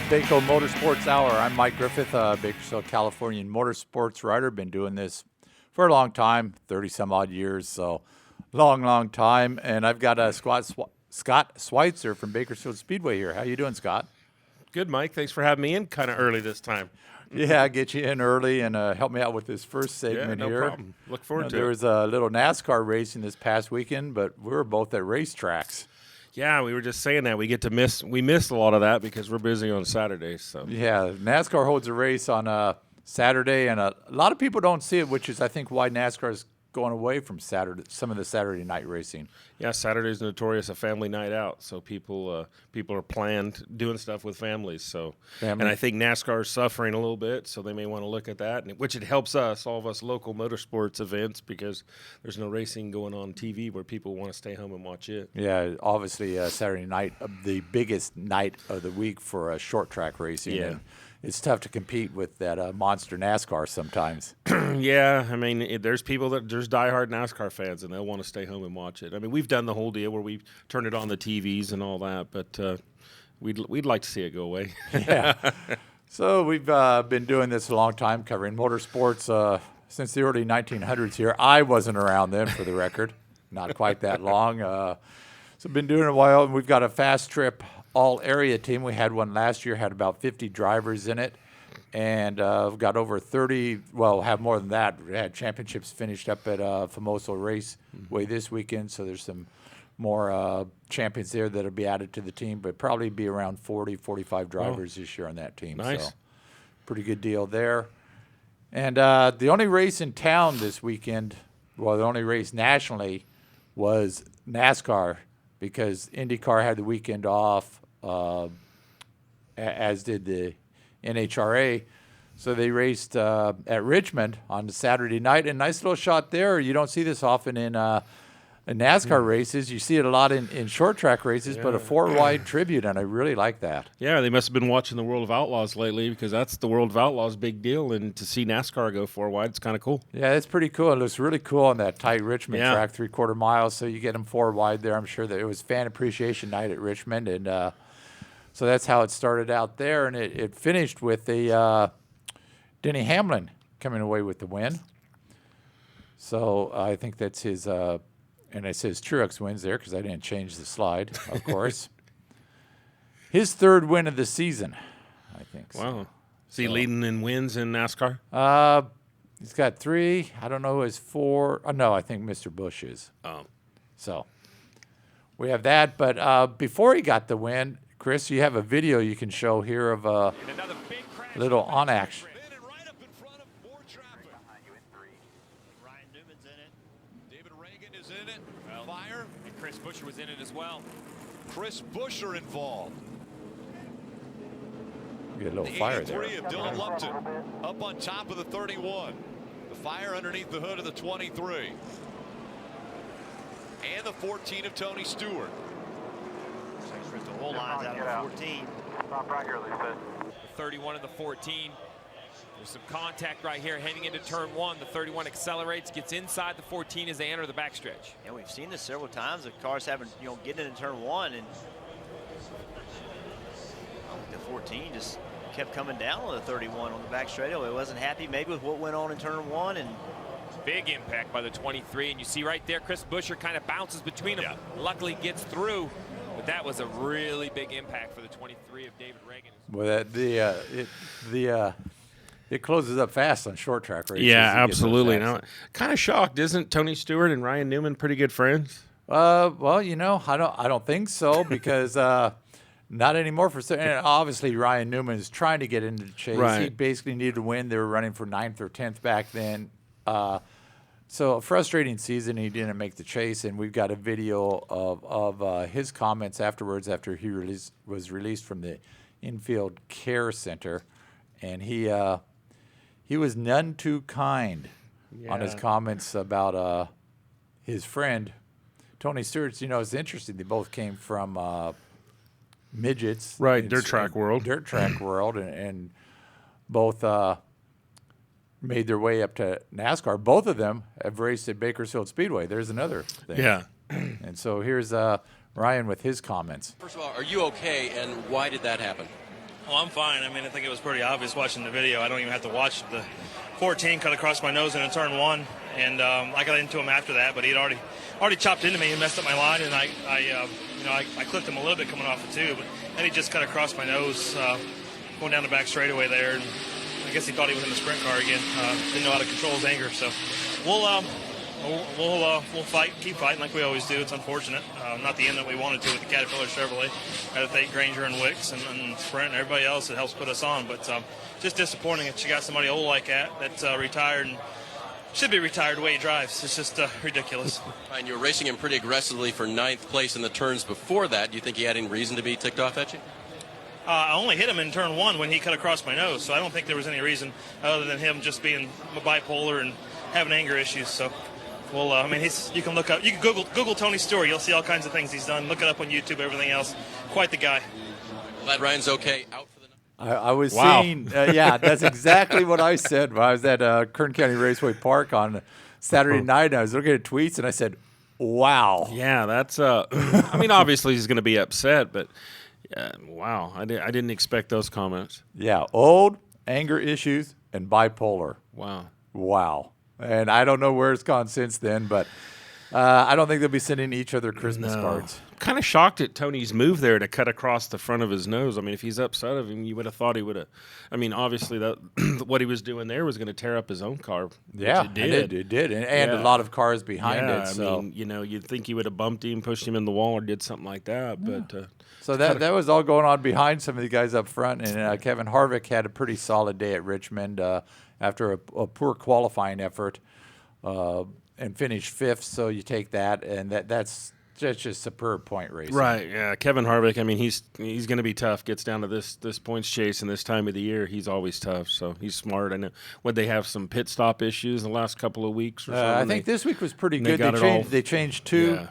Baco Motorsports Hour. I'm Mike Griffith, Bakersfield, Californian motorsports writer. Been doing this for a long time, 30-some-odd years, so long time. And I've got Scott Schweitzer from Bakersfield Speedway here. How you doing, Scott? Good, Mike. Thanks for having me in kind of early this time. Yeah, get you in early and help me out with this first segment no here. problem. Look forward to it. There was a little NASCAR racing this past weekend, but we were both at racetracks. Yeah, we were just saying that we missed a lot of that because we're busy on Saturdays. So yeah, NASCAR holds a race on Saturday, and a lot of people don't see it, which is I think why NASCAR is going away from some of the Saturday night racing. Yeah, Saturday's notorious a family night out, so people are planned doing stuff with families. So Family. And I think NASCAR is suffering a little bit, so they may want to look at that, which it helps us, all of us local motorsports events, because there's no racing going on TV where people want to stay home and watch it. Yeah, obviously Saturday night, the biggest night of the week for short track racing. Yeah. And it's tough to compete with that monster NASCAR sometimes. Yeah, I mean, there's diehard NASCAR fans, and they'll want to stay home and watch it. I mean, we've done the whole deal where we turn it on the TVs and all that, but we'd like to see it go away. Yeah. So we've been doing this a long time, covering motorsports since the early 1900s here. I wasn't around then, for the record. Not quite that long. So I've been doing it a while, and we've got a fast trip all-area team. We had one last year, had about 50 drivers in it, and we've got over 30, well, have more than that. We had championships finished up at Famoso Raceway this weekend, so there's some more champions there that'll be added to the team, but probably be around 40, 45 drivers this year on that team. Nice. So pretty good deal there. And the only race in town this weekend, well, the only race nationally was NASCAR, because IndyCar had the weekend off, as did the NHRA. So they raced at Richmond on the Saturday night. And nice little shot there. You don't see this often in NASCAR races. You see it a lot in short track races, but a four-wide tribute, and I really like that. Yeah, they must have been watching the World of Outlaws lately, because that's the World of Outlaws' big deal, and to see NASCAR go four wide, it's kind of cool. Yeah, it's pretty cool. It looks really cool on that tight Richmond track, 3/4 miles, so you get them four wide there. I'm sure that it was fan appreciation night at Richmond, and so that's how it started out there, and it finished with Denny Hamlin coming away with the win. So I think that's his and it says Truex wins there because I didn't change the slide, of course. His third win of the season, I think. Wow. Is he leading in wins in NASCAR? He's got 3. I don't know his 4. Oh, no, I think Mr. Busch is. Oh. So we have that. But before he got the win, Chris, you have a video you can show here of a little on action. Chris Buescher was in it as well. Chris Buescher involved. Get a little fire there. The 83 of Dylan Lupton up on top of the 31. The fire underneath the hood of the 23. And the 14 of Tony Stewart. The whole line's out of the 14. Stop right here, Lisa. The 31 and the 14. There's some contact right here heading into turn 1. The 31 accelerates, gets inside the 14 as they enter the backstretch. Yeah, we've seen this several times. The cars haven't, getting into turn 1, and the 14 just kept coming down on the 31 on the back straightaway. Wasn't happy maybe with what went on in turn 1, and big impact by the 23, and you see right there Chris Buescher kind of bounces between them. Yeah. Luckily gets through, but that was a really big impact for the 23 of David Reagan. Well, it closes up fast on short track races. Yeah, absolutely. Now, kind of shocked, isn't Tony Stewart and Ryan Newman pretty good friends? Well, I don't think so, because not anymore. And obviously Ryan Newman is trying to get into the chase. Right. He basically needed to win. They were running for 9th or 10th back then. So a frustrating season. He didn't make the chase, and we've got a video of his comments afterwards after he was released from the infield care center, and he was none too kind on his comments about his friend Tony Stewart. It's interesting. They both came from midgets, right? Dirt track world, and both made their way up to NASCAR. Both of them have raced at Bakersfield Speedway. There's another thing. Yeah. And so here's Ryan with his comments. First of all, are you okay, and why did that happen? Oh, I'm fine. I mean, I think it was pretty obvious watching the video. I don't even have to watch the 14 cut across my nose in turn one, and I got into him after that, but he'd already chopped into me and messed up my line, and I clipped him a little bit coming off the two, but then he just cut across my nose going down the back straightaway there, and I guess he thought he was in the sprint car again. Didn't know how to control his anger, so we'll fight, keep fighting like we always do. It's unfortunate, not the end that we wanted to with the Caterpillar Chevrolet. Had to thank Granger and Wicks and Sprint and everybody else that helps put us on, but just disappointing that you got somebody old like that retired and should be retired the way he drives. It's just ridiculous. And you were racing him pretty aggressively for 9th place in the turns before that. Do you think he had any reason to be ticked off at you? I only hit him in turn one when he cut across my nose, so I don't think there was any reason other than him just being bipolar and having anger issues. So, well, I mean, you can look up, you can Google Tony's story. You'll see all kinds of things he's done. Look it up on YouTube, everything else. Quite the guy. Glad Ryan's okay. Out for the night. I was Wow. seeing, yeah, that's exactly what I said when I was at Kern County Raceway Park on Saturday night. I was looking at tweets and I said, wow. Yeah, that's. I mean, obviously he's going to be upset, but wow, I didn't expect those comments. Yeah, old, anger issues, and bipolar. Wow. Wow. And I don't know where it's gone since then, but I don't think they'll be sending each other Christmas cards. Kind of shocked at Tony's move there to cut across the front of his nose. I mean, if he's upset of him, you would have thought he would have. I mean, obviously that what he was doing there was going to tear up his own car. Yeah, which it did. it did. And a lot of cars behind it. So. I mean, you'd think he would have bumped him, pushed him in the wall, or did something like that. But So that was all going on behind some of the guys up front. And Kevin Harvick had a pretty solid day at Richmond after a poor qualifying effort and finished 5th. So you take that, and that's just superb point racing. right, yeah, Kevin Harvick. I mean, he's going to be tough. Gets down to this points chase and this time of the year, he's always tough. So he's smart. I know. Would they have some pit stop issues in the last couple of weeks or something? I think this week was pretty they good. got it all- They changed two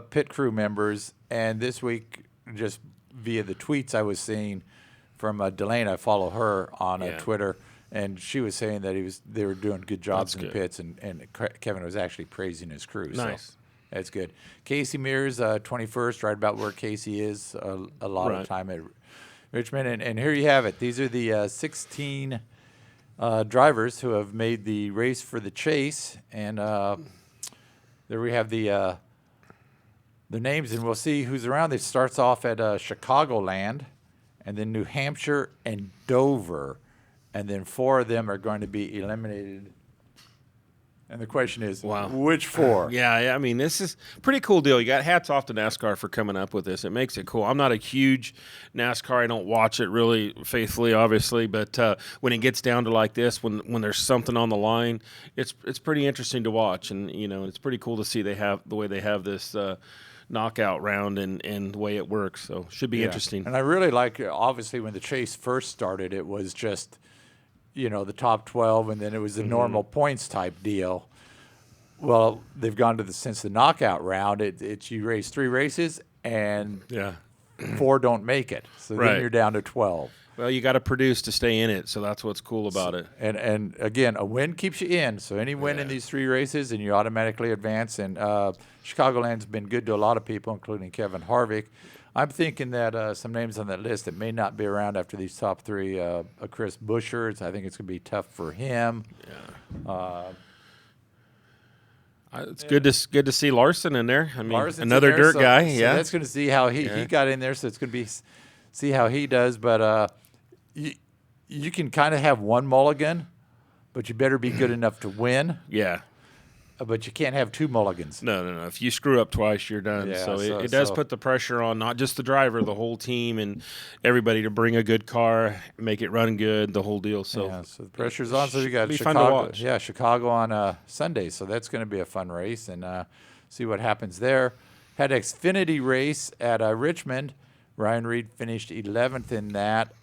pit crew members, and this week, just via the tweets I was seeing from Delane, I follow her on Twitter, and she was saying that they were doing good jobs That's in the good. pits, and Kevin was actually praising his crew. Nice. So that's good. Casey Mears, 21st, right about where Casey is a lot of time at Richmond. And here you have it. These are the 16 drivers who have made the race for the chase, and there we have the names, and we'll see who's around. It starts off at Chicagoland, and then New Hampshire and Dover, and then 4 of them are going to be eliminated. And the question is, which 4? Yeah, I mean, this is a pretty cool deal. You got hats off to NASCAR for coming up with this. It makes it cool. I'm not a huge NASCAR. I don't watch it really faithfully, obviously, but when it gets down to like this, when there's something on the line, it's pretty interesting to watch, and it's pretty cool to see the way they have this knockout round and the way it works. So should be interesting. And I really like, obviously, when the chase first started, it was just the top 12, and then it was the normal points type deal. Well, they've gone to since the knockout round, it's you race 3 races, and 4 don't make it. So then you're down to 12. Well, you got to produce to stay in it, so that's what's cool about it. And again, a win keeps you in. So any win in these 3 races, and you automatically advance. And Chicagoland's been good to a lot of people, including Kevin Harvick. I'm thinking that some names on that list that may not be around after these top 3, Chris Buescher, I think it's going to be tough for him. It's good to see Larson in there. I mean, Larson's another in there, dirt guy. So Yeah, that's going to see how he got in there. So it's going to be see how he does. But you can kind of have one mulligan, but you better be good enough to win. Yeah. But you can't have 2 mulligans. No. If you screw up twice, you're done. Yeah, so it does put the pressure on not just the driver, the whole team, and everybody to bring a good car, make it run good, the whole deal. So, so the pressure's on. So you got be Chicago. fun to watch. Yeah, Chicago on Sunday. So that's going to be a fun race, and see what happens there. Had an Xfinity race at Richmond. Ryan Reed finished 11th in that.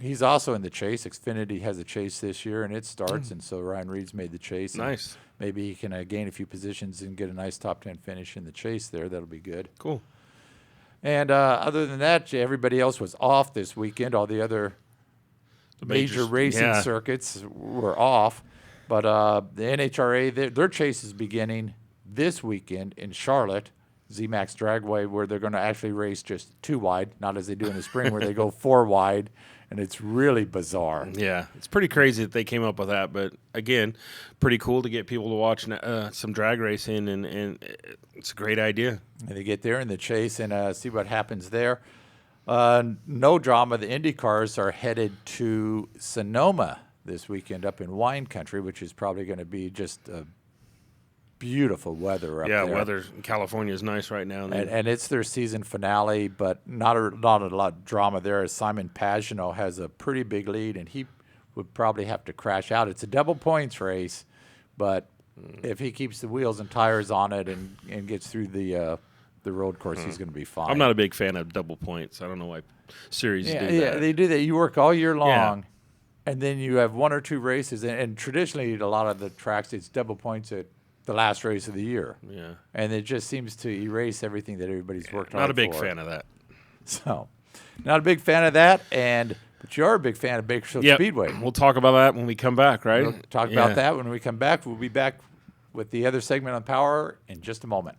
He's also in the chase. Xfinity has a chase this year, and it starts, and so Ryan Reed's made the chase. Nice. Maybe he can gain a few positions and get a nice top 10 finish in the chase there. That'll be good. Cool. And other than that, everybody else was off this weekend. All the other major racing circuits were off. But the NHRA, their chase is beginning this weekend in Charlotte. Z-Max Dragway, where they're going to actually race just 2 wide, not as they do in the spring, where they go 4 wide, and it's really bizarre. Yeah, it's pretty crazy that they came up with that, but again, pretty cool to get people to watch some drag racing, and it's a great idea. And they get there in the chase and see what happens there. No drama. The Indy cars are headed to Sonoma this weekend up in wine country, which is probably going to be just beautiful weather up there. Yeah, weather in California is nice right now. And it's their season finale, but not a lot of drama there, as Simon Pagenaud has a pretty big lead, and he would probably have to crash out. It's a double points race, but if he keeps the wheels and tires on it and gets through the road course, he's going to be fine. I'm not a big fan of double points. I don't know why series do that. Yeah, they do that. You work all year long, and then you have 1 or 2 races, and traditionally at a lot of the tracks, it's double points at the last race of the year. Yeah. And it just seems to erase everything that everybody's worked hard for. Not a big fan of that. So, not a big fan of that, but you are a big fan of Bakersfield Speedway. We'll talk about that when we come back, right? We'll talk about that when we come back. We'll be back with the other segment on Power in just a moment.